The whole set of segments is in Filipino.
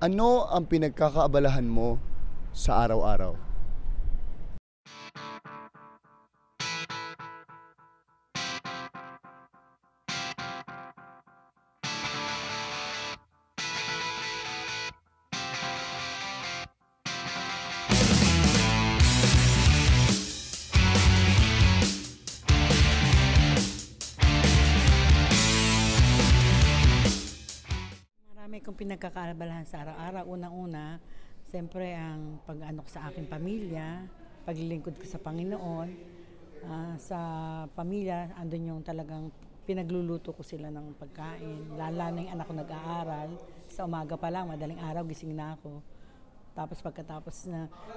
Ano ang pinagkakaabalahan mo sa araw-araw? Marami kong pinagkakaabalahan sa araw-araw. Unang-una, siyempre ang pag-ano ko sa aking pamilya, paglilingkod ko sa Panginoon. Sa pamilya, andun yung talagang pinagluluto ko sila ng pagkain. Lalo na yung anak ko nag-aaral. Sa umaga pa lang, madaling araw, gising na ako. Tapos pagkatapos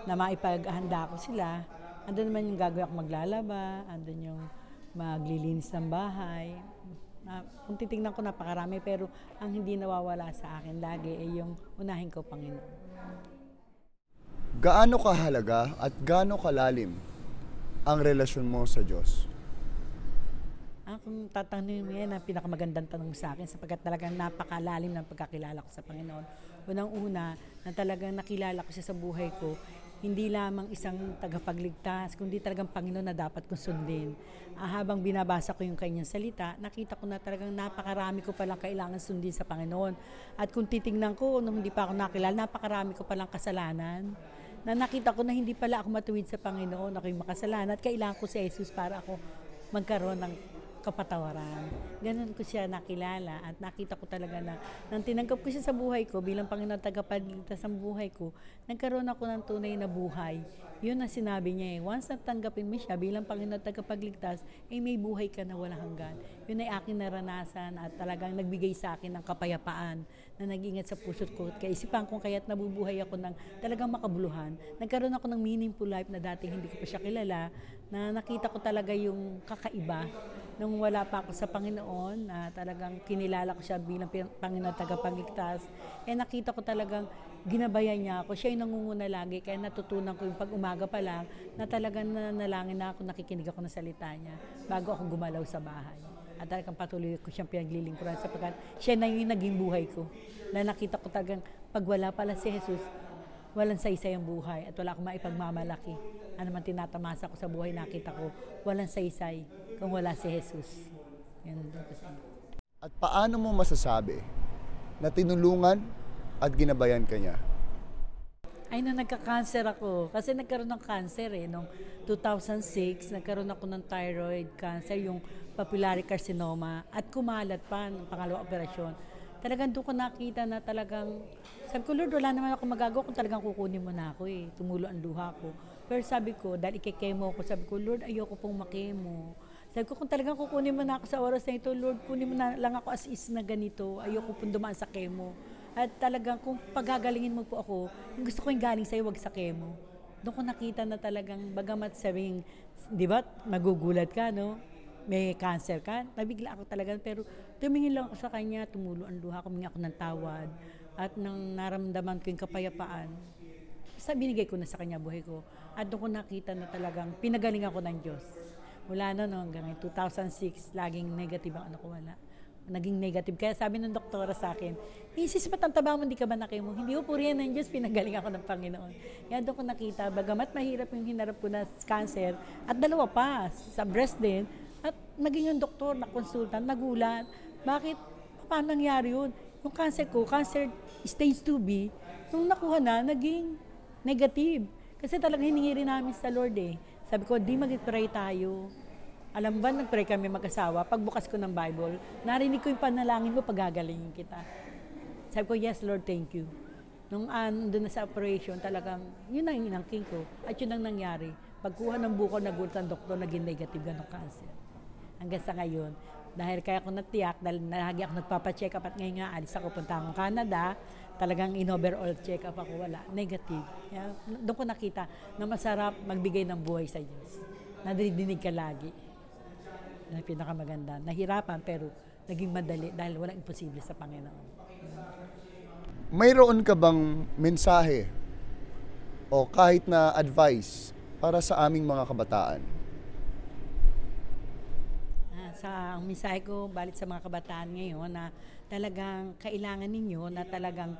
na maipaghanda ko sila, andun naman yung gagawin ako maglalaba, andun yung maglilinis ng bahay. Kung titingnan ko napakarami, pero ang hindi nawawala sa akin lagi ay yung unahin ko Panginoon. Gaano kahalaga at gaano kalalim ang relasyon mo sa Diyos? Kung tatanungin mo yan, ang pinakamagandang tanong sa akin sapagkat talagang napakalalim ng pagkakilala ko sa Panginoon. Unang-una, na talagang nakilala ko siya sa buhay ko, hindi lamang isang tagapagligtas, kundi talagang Panginoon na dapat kong sundin. Habang binabasa ko yung kanyang salita, nakita ko na talagang napakarami ko palang kailangan sundin sa Panginoon. At kung titingnan ko, nung hindi pa ako nakilala, napakarami ko palang kasalanan. Na nakita ko na hindi pala ako matuwid sa Panginoon, ako yung makasalanan at kailangan ko si Jesus para ako magkaroon ng kapatawaran. Ganun ko siya nakilala at nakita ko talaga na nang tinanggap ko siya sa buhay ko bilang Panginoon tagapagligtas ng buhay ko, nagkaroon ako ng tunay na buhay. Yun ang sinabi niya once natanggapin mo siya bilang Panginoon tagapagligtas, may buhay ka na walang hanggan. Yun ay aking naranasan at talagang nagbigay sa akin ng kapayapaan na nag-ingat sa puso't ko at kaisipan kung kaya't nabubuhay ako ng talagang makabuluhan. Nagkaroon ako ng meaningful life na dati hindi ko pa siya kilala, na nakita ko talaga yung kakaiba nung wala pa ako sa Panginoon, na talagang kinilala ko siya bilang Panginoon tagapagligtas. Nakita ko talagang ginabayan niya ako. Siya yung nangunguna lagi, kaya natutunan ko yung pag-umaga pa lang na talagang nanalangin na ako, nakikinig ako ng salita niya bago ako gumalaw sa bahay. At talagang patuloy ko siyang pinaglilingkuran sapagkat siya na yung naging buhay ko. Na nakita ko talagang pag wala pala si Jesus, walang saysay ang buhay at wala akong maipagmamalaki. Ano man tinatamasa ko sa buhay, nakita ko walang saysay kung wala si Jesus. Yan. At paano mo masasabi na tinulungan at ginabayan ka niya? Ay, nung nagka-cancer ako, kasi nagkaroon ng cancer noong 2006, nagkaroon ako ng thyroid cancer, yung papillary carcinoma, at kumalat pa ng pangalawang operasyon. Talagang doon ko nakita na talagang, sabi ko, Lord, wala naman ako magagawa kung talagang kukunin mo na ako tumulo ang luha ko. Pero sabi ko, dahil ikikemo ko, sabi ko, Lord, ayoko pong makemo. Sabi ko, kung talagang kukunin mo na ako sa oras na ito, Lord, kunin mo na lang ako as is na ganito, ayoko pong dumaan sa kemo. At talagang kung pagagalingin mo po ako, yung gusto ko yung galing sa'yo, wag sa kemo. Doon ko nakita na talagang, bagamat sabing, di ba, magugulat ka, no? May cancer ka, nabigla ako talaga, pero tumingin lang ako sa kanya, tumulo ang luha, kuminga ako ng tawad, at nang naramdaman ko yung kapayapaan, binigay ko na sa kanya buhay ko. At doon ko nakita na talagang pinagaling ako ng Diyos. Mula hanggang 2006, laging negative ang ano ko, wala. Naging negative. Kaya sabi ng doktora sa akin, Isis, ba't ang taba mo, hindi ka ba nakimo? Hindi po yan ng Diyos, pinagaling ako ng Panginoon. Kaya doon ko nakita, bagamat mahirap yung hinarap ko na cancer, at dalawa pa, sa breast din, at naging yung doktor na consultant, nagulat. Bakit? Paano nangyari yun? Yung cancer ko, cancer stage 2B, nung nakuha na, naging negative. Kasi talagang hiningi rin namin sa Lord Sabi ko, di mag-pray tayo. Alam ba, nag-pray kami mag-asawa. Pagbukas ko ng Bible, narinig ko yung panalangin mo, pagagalingin kita. Sabi ko, yes Lord, thank you. Nung doon na sa operation, talagang yun ang inangking ko. At yun ang nangyari. Pagkuha ng buko, nagulat ang doktor, naging negative ganong cancer. Hanggang sa ngayon, dahil kaya ako natiyak, dahil lagi ako nagpapacheck up at ngayon nga, alis ako, punta akong Canada, talagang in-overall check up ako, wala, negative. Doon ko nakita na masarap magbigay ng buhay sa Diyos. Nadidinig ka lagi. Yan ang pinakamaganda. Nahirapan pero naging madali dahil walang imposible sa Panginoon. Mayroon ka bang mensahe o kahit na advice para sa aming mga kabataan? Ang mensahe ko balik sa mga kabataan ngayon na talagang kailangan ninyo na talagang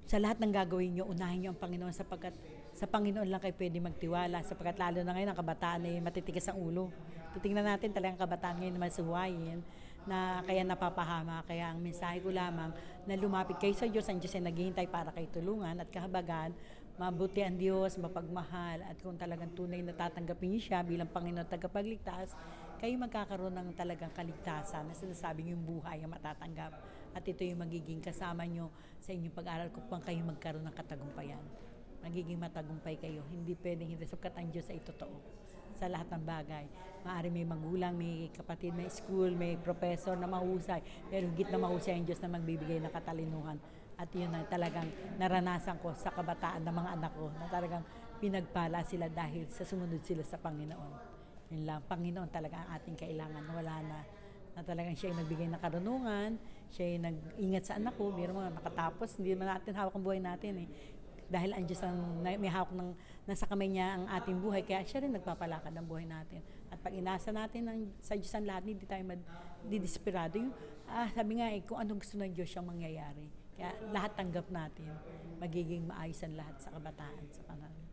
sa lahat ng gagawin nyo, unahin nyo ang Panginoon sapagkat sa Panginoon lang kayo pwede magtiwala sapagkat lalo na ngayon ang kabataan ay matitigas ang ulo. Titingnan natin talagang kabataan ngayon na masuwayin na kaya napapahama. Kaya ang mensahe ko lamang na lumapit kayo sa Diyos. Ang Diyos ay naghihintay para kayo tulungan at kahabagan. Mabuti ang Diyos, mapagmahal at kung talagang tunay na tatanggapin niyo siya bilang Panginoon at tagapagligtas, kayo magkakaroon ng talagang kaligtasan na sinasabing yung buhay ang matatanggap. At ito yung magiging kasama nyo sa inyong pag-aral kung kayo magkaroon ng katagumpayan. Magiging matagumpay kayo. Hindi pwedeng hindi sapagkat ang Diyos ay totoo sa lahat ng bagay. Maaari may magulang, may kapatid, may school, may professor na mahusay. Pero higit na mahusay ang Diyos na magbibigay ng katalinuhan. At yun ang talagang naranasan ko sa kabataan ng mga anak ko na talagang pinagpala sila dahil sa sumunod sila sa Panginoon. Yun lang, Panginoon talaga ang ating kailangan. Wala na talagang siya ay nagbigay ng karunungan, siya ay nag-ingat sa anak ko, biro mo, nakatapos, hindi naman natin hawak ang buhay natin eh. Dahil ang Diyos ang may hawak ng nasa kamay niya ang ating buhay, kaya siya rin nagpapalakad ng buhay natin. At pag inasa natin sa Diyos ang lahat, hindi tayo madidesperado. Sabi nga kung anong gusto ng Diyos siyang mangyayari. Kaya lahat tanggap natin, magiging maayos ang lahat sa kabataan sa panahon.